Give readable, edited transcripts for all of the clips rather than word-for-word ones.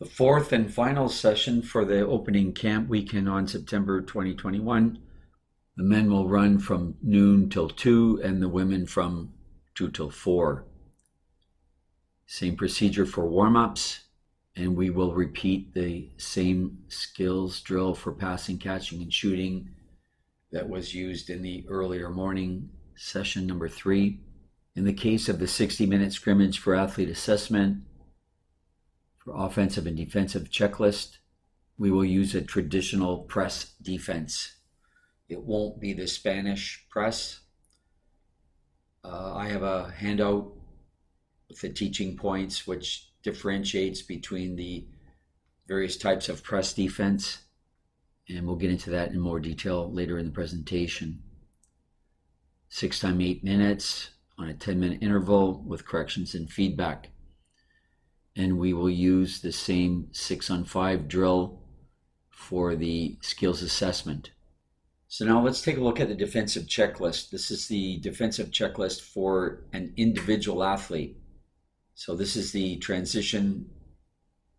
The fourth and final session for the opening camp weekend on September 2021. The men will run from noon till 2 and the women from 2 till 4. Same procedure for warm-ups, and we will repeat the same skills drill for passing, catching, and shooting that was used in the earlier morning session number 3. In the case of the 60-minute scrimmage for athlete assessment, for offensive and defensive checklist, we will use a traditional press defense. It won't be the Spanish press. I have a handout with the teaching points which differentiates between the various types of press defense, and we'll get into that in more detail later in the presentation. 6 times 8 minutes on a 10-minute interval with corrections and feedback. And we will use the same 6-on-5 drill for the skills assessment. So now let's take a look at the defensive checklist. This is the defensive checklist for an individual athlete. So this is the transition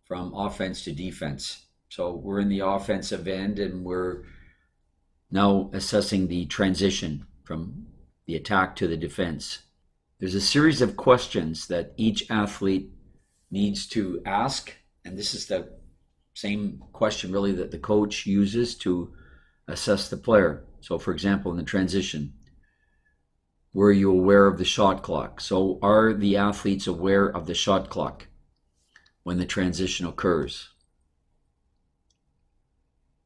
from offense to defense. So we're in the offensive end and we're now assessing the transition from the attack to the defense. There's a series of questions that each athlete needs to ask, and this is the same question really that the coach uses to assess the player. So for example, in the transition, were you aware of the shot clock? So are the athletes aware of the shot clock when the transition occurs?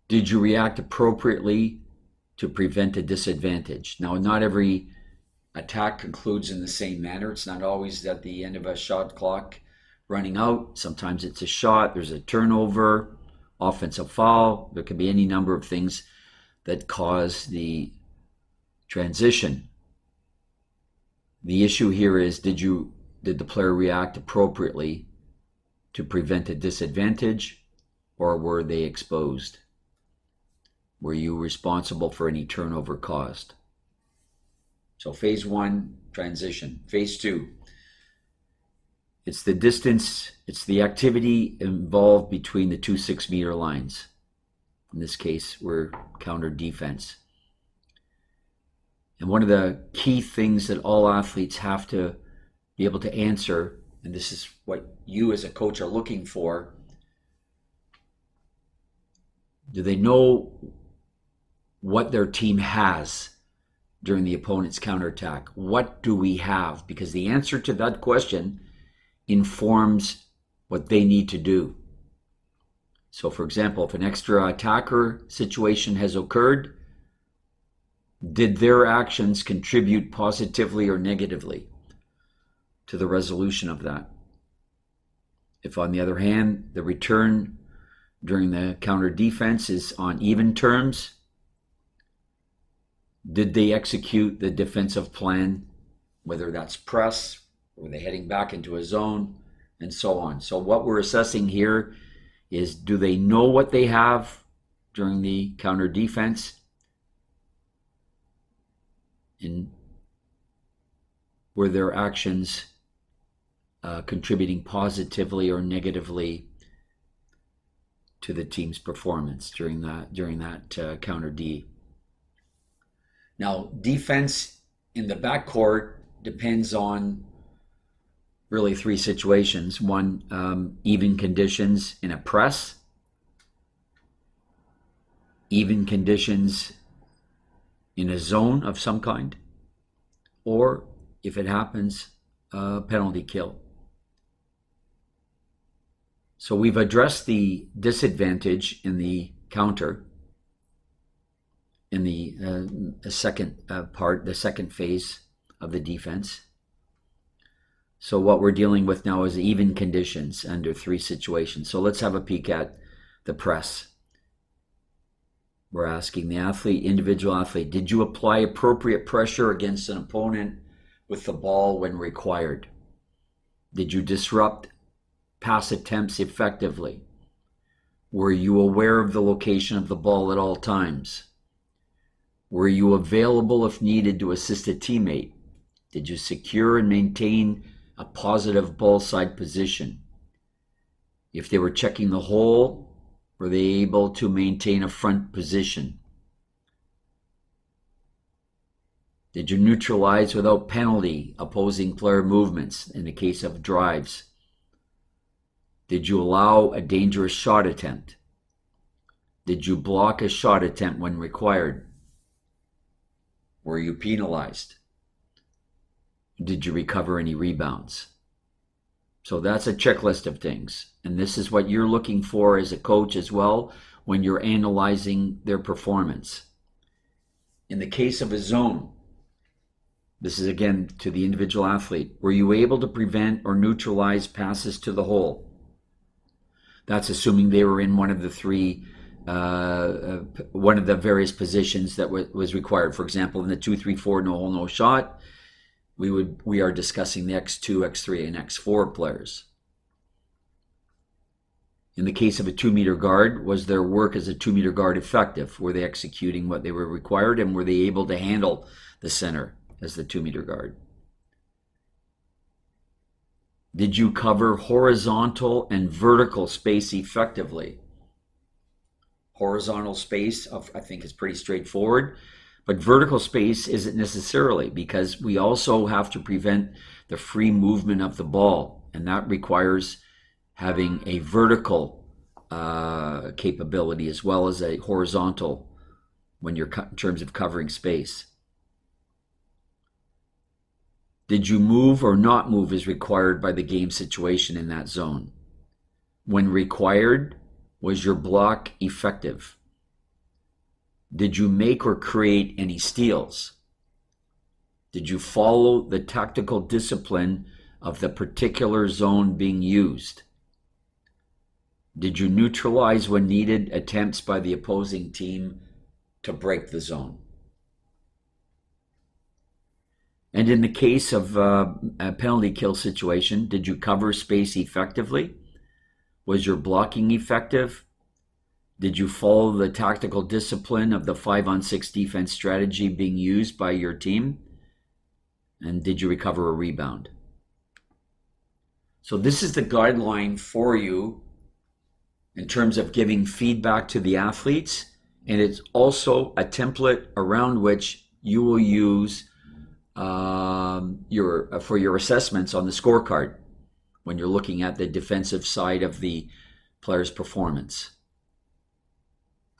Did you react appropriately to prevent a disadvantage? Now, not every attack concludes in the same manner. It's not always at the end of a shot clock running out. Sometimes it's a shot, there's a turnover, offensive foul. There can be any number of things that cause the transition. The issue here is, did the player react appropriately to prevent a disadvantage, or were they exposed? Were you responsible for any turnover caused? So phase 1, transition. Phase 2, it's the distance, it's the activity involved between the two 6-meter lines. In this case, we're counter defense. And one of the key things that all athletes have to be able to answer, and this is what you as a coach are looking for, do they know what their team has during the opponent's counterattack? What do we have? Because the answer to that question informs what they need to do. So for example, if an extra attacker situation has occurred, did their actions contribute positively or negatively to the resolution of that? If on the other hand, the return during the counter defense is on even terms, did they execute the defensive plan, whether that's press, or were they heading back into a zone, and so on. So what we're assessing here is, do they know what they have during the counter defense? And were their actions contributing positively or negatively to the team's performance during that counter D? Now, defense in the backcourt depends on really 3 situations. One, even conditions in a press, even conditions in a zone of some kind, or if it happens, a penalty kill. So we've addressed the disadvantage in the counter in the second part, the second phase of the defense. So what we're dealing with now is even conditions under 3 situations. So let's have a peek at the press. We're asking the athlete, individual athlete, did you apply appropriate pressure against an opponent with the ball when required? Did you disrupt pass attempts effectively? Were you aware of the location of the ball at all times? Were you available if needed to assist a teammate? Did you secure and maintain a positive ball side position? If they were checking the hole, were they able to maintain a front position? Did you neutralize without penalty opposing player movements in the case of drives? Did you allow a dangerous shot attempt? Did you block a shot attempt when required? Were you penalized? Did you recover any rebounds? So that's a checklist of things. And this is what you're looking for as a coach as well when you're analyzing their performance. In the case of a zone, this is again to the individual athlete. Were you able to prevent or neutralize passes to the hole? That's assuming they were in one of the various positions that was required. For example, in the 2-3-4 no hole, no shot, we are discussing the X2, X3, and X4 players. In the case of a 2-meter guard, was their work as a 2-meter guard effective? Were they executing what they were required, and were they able to handle the center as the 2-meter guard? Did you cover horizontal and vertical space effectively? Horizontal space, I think, is pretty straightforward, but vertical space isn't necessarily, because we also have to prevent the free movement of the ball, and that requires having a vertical capability as well as a horizontal when you're in terms of covering space. Did you move or not move as required by the game situation in that zone? When required, was your block effective? Did you make or create any steals? Did you follow the tactical discipline of the particular zone being used? Did you neutralize when needed attempts by the opposing team to break the zone? And in the case of a penalty kill situation, did you cover space effectively? Was your blocking effective? Did you follow the tactical discipline of the 5-on-6 defense strategy being used by your team? And did you recover a rebound? So this is the guideline for you in terms of giving feedback to the athletes. And it's also a template around which you will use for your assessments on the scorecard when you're looking at the defensive side of the player's performance.